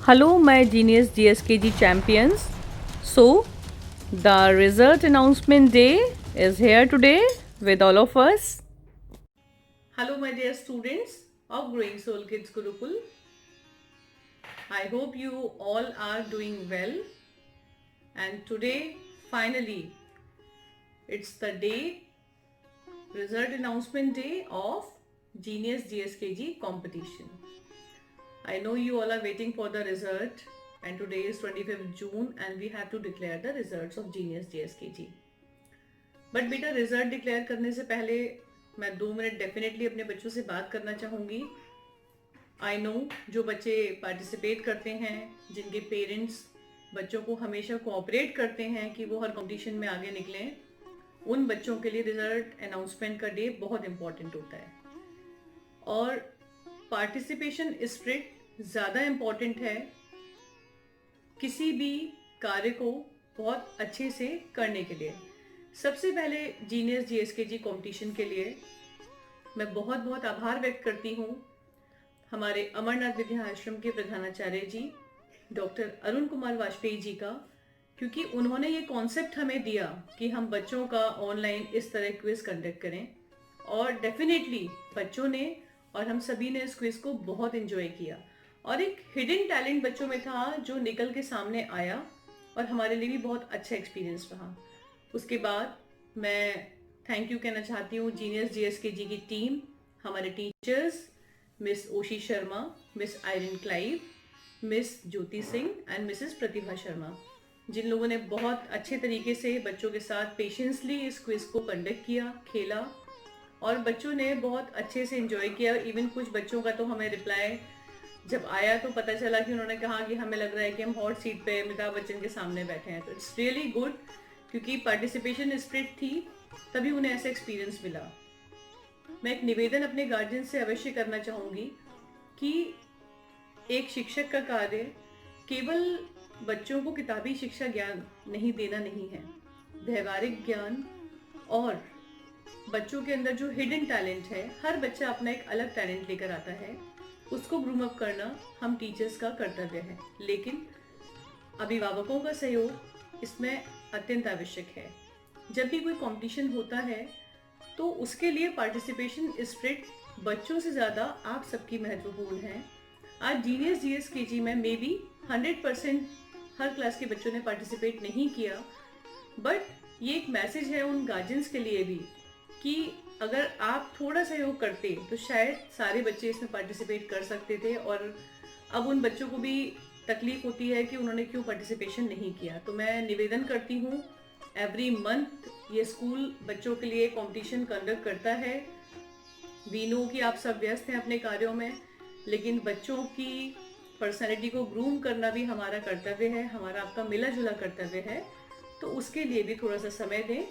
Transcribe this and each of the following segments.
Hello, my Genius GSKG champions. So, the result announcement day is here today with all of us. Hello, my dear students of Growing Soul Kids Gurukul. I hope you all are doing well. And today, finally, it's the day, result announcement day of Genius GSKG competition. I know you all are waiting for the result, and today is 25th June and we have to declare the results of Genius GSKG. But बेटा result declare करने से पहले मैं 2 minute definitely अपने बच्चों से बात करना चाहूँगी. आई नो जो बच्चे पार्टिसिपेट करते हैं, जिनके पेरेंट्स बच्चों को हमेशा कोऑपरेट करते हैं कि वो हर कंपटीशन में आगे निकलें, उन बच्चों के लिए रिजल्ट अनाउंसमेंट का डे बहुत इम्पॉर्टेंट होता है. और पार्टिसिपेशन स्पिरिट ज़्यादा इम्पॉर्टेंट है किसी भी कार्य को बहुत अच्छे से करने के लिए. सबसे पहले जीनियस जीएसकेजी कंपटीशन के लिए मैं बहुत बहुत आभार व्यक्त करती हूँ हमारे अमरनाथ विद्या आश्रम के प्रधानाचार्य जी डॉक्टर अरुण कुमार वाजपेयी जी का, क्योंकि उन्होंने ये कॉन्सेप्ट हमें दिया कि हम बच्चों का ऑनलाइन इस तरह क्विज कंडक्ट करें. और डेफिनेटली बच्चों ने और हम सभी ने इस क्विज को बहुत एंजॉय किया और एक हिडन टैलेंट बच्चों में था जो निकल के सामने आया और हमारे लिए भी बहुत अच्छा एक्सपीरियंस रहा. उसके बाद मैं थैंक यू कहना चाहती हूँ जीनियस जीएसकेजी की टीम, हमारे teachers miss Oshi Sharma, miss Irene Clive, miss Jyoti Singh and Mrs Pratibha Sharma, जिन लोगों ने बहुत अच्छे तरीके से बच्चों के साथ पेशेंसली इस क्विज को कंडक्ट किया, खेला और बच्चों ने बहुत अच्छे से एंजॉय किया. इवन कुछ बच्चों का तो हमें रिप्लाई जब आया तो पता चला कि उन्होंने कहा कि हमें लग रहा है कि हम हॉट सीट पे अमिताभ बच्चन के सामने बैठे हैं. तो इट्स रियली गुड, क्योंकि पार्टिसिपेशन स्पिरिट थी तभी उन्हें ऐसा एक्सपीरियंस मिला. मैं एक निवेदन अपने गार्जियन से अवश्य करना चाहूँगी कि एक शिक्षक का कार्य केवल बच्चों को किताबी शिक्षा ज्ञान नहीं देना नहीं है. व्यवहारिक ज्ञान और बच्चों के अंदर जो हिडन टैलेंट है, हर बच्चा अपना एक अलग टैलेंट लेकर आता है, उसको ग्रूम अप करना हम टीचर्स का कर्तव्य है. लेकिन अभिभावकों का सहयोग इसमें अत्यंत आवश्यक है. जब भी कोई कंपटीशन होता है तो उसके लिए पार्टिसिपेशन स्पिरिट बच्चों से ज़्यादा आप सबकी महत्वपूर्ण है. आज जीनियस जीएसकेजी में मे बी 100% हर क्लास के बच्चों ने पार्टिसिपेट नहीं किया, बट ये एक मैसेज है उन गार्जियंस के लिए भी कि अगर आप थोड़ा सहयोग करते तो शायद सारे बच्चे इसमें पार्टिसिपेट कर सकते थे. और अब उन बच्चों को भी तकलीफ होती है कि उन्होंने क्यों पार्टिसिपेशन नहीं किया. तो मैं निवेदन करती हूँ, एवरी मंथ ये स्कूल बच्चों के लिए कंपटीशन कंडक्ट करता है. वी नो कि आप सब व्यस्त हैं अपने कार्यों में, लेकिन बच्चों की पर्सनैलिटी को ग्रूम करना भी हमारा कर्तव्य है, हमारा आपका मिला जुला कर्तव्य है. तो उसके लिए भी थोड़ा सा समय दें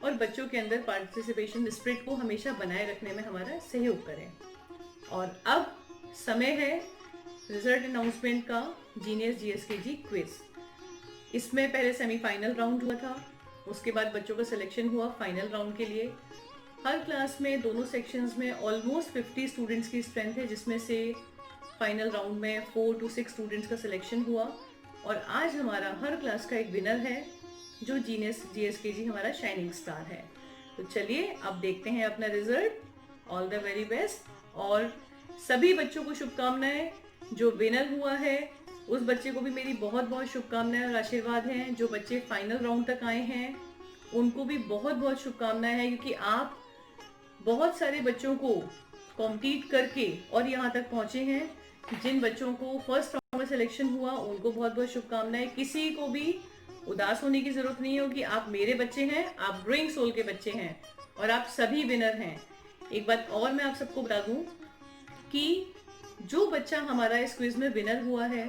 और बच्चों के अंदर पार्टिसिपेशन स्पिरिट को हमेशा बनाए रखने में हमारा सहयोग करें. और अब समय है रिजल्ट अनाउंसमेंट का जीनियस जीएसकेजी क्विज. इसमें पहले सेमीफाइनल राउंड हुआ था, उसके बाद बच्चों का सिलेक्शन हुआ फाइनल राउंड के लिए. हर क्लास में दोनों सेक्शंस में ऑलमोस्ट 50 स्टूडेंट्स की स्ट्रेंथ है, जिसमें से फाइनल राउंड में 4 to 6 स्टूडेंट्स का सिलेक्शन हुआ. और आज हमारा हर क्लास का एक विनर है जो जीनियस जीएसकेजी हमारा शाइनिंग स्टार है. तो चलिए अब देखते हैं अपना result. All the very best और सभी बच्चों को शुभकामनाएं. जो विनर हुआ है उस बच्चे को भी मेरी बहुत बहुत शुभकामनाएं और आशीर्वाद हैं. जो बच्चे फाइनल राउंड तक आए हैं उनको भी बहुत बहुत शुभकामनाएं हैं, क्योंकि आप बहुत सारे बच्चों को कॉम्पीट करके और यहाँ तक पहुँचे हैं. जिन बच्चों को फर्स्ट राउंड में सिलेक्शन हुआ उनको बहुत बहुत शुभकामनाएं. किसी को भी उदास होने की जरूरत नहीं हो कि आप मेरे बच्चे हैं, आप ग्रोइंग सोल के बच्चे हैं और आप सभी विनर हैं. एक बात और मैं आप सबको बता दूं कि जो बच्चा हमारा इस क्विज में विनर हुआ है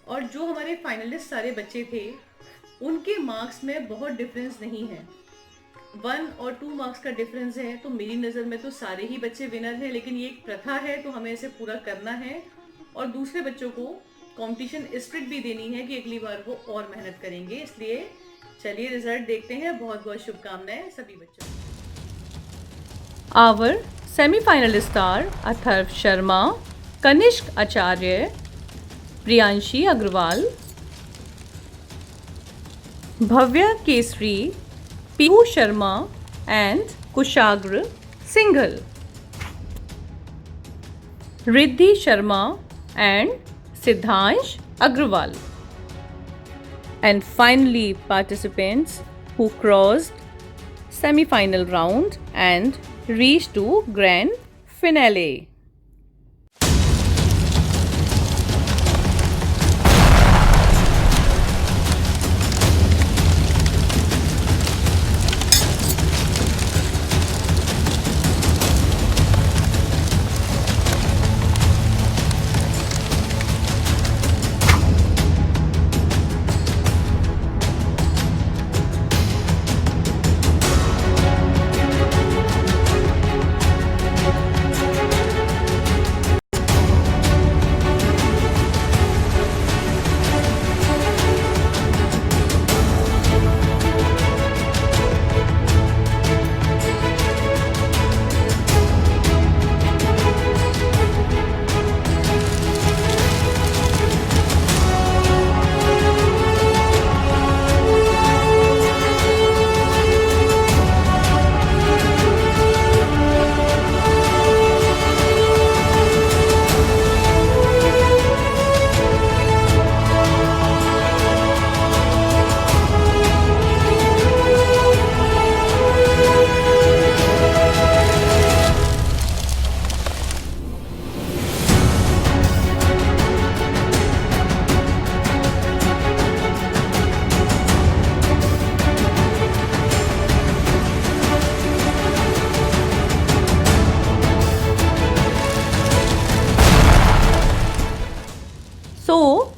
और जो हमारे फाइनलिस्ट सारे बच्चे थे, उनके मार्क्स में बहुत डिफरेंस नहीं है. 1 और 2 मार्क्स का डिफरेंस है. तो मेरी नज़र में तो सारे ही बच्चे विनर हैं, लेकिन ये एक प्रथा है तो हमें इसे पूरा करना है और दूसरे बच्चों को कंपटीशन स्पिरिट भी देनी है कि अगली बार वो और मेहनत करेंगे. इसलिए चलिए रिजल्ट देखते हैं. बहुत बहुत शुभकामनाएं सभी बच्चों को. Our semifinal star Atharva Sharma, Kanishka Acharya, Priyanshi Agrawal, Bhavya Kesri, Piyu Sharma and Kushagra Singhal. Riddhi Sharma and Siddhansh Agrawal. And finally, participants who crossed semi-final round and reached to grand finale. So,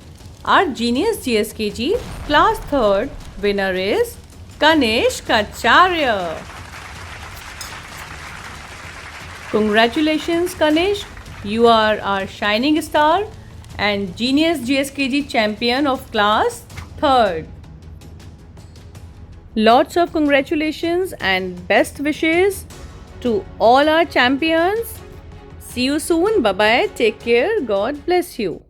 our Genius GSKG class 3rd winner is Kanesh Kacharya. Congratulations, Kanesh. You are our shining star and Genius GSKG champion of class 3rd. Lots of congratulations and best wishes to all our champions. See you soon. Bye bye. Take care. God bless you.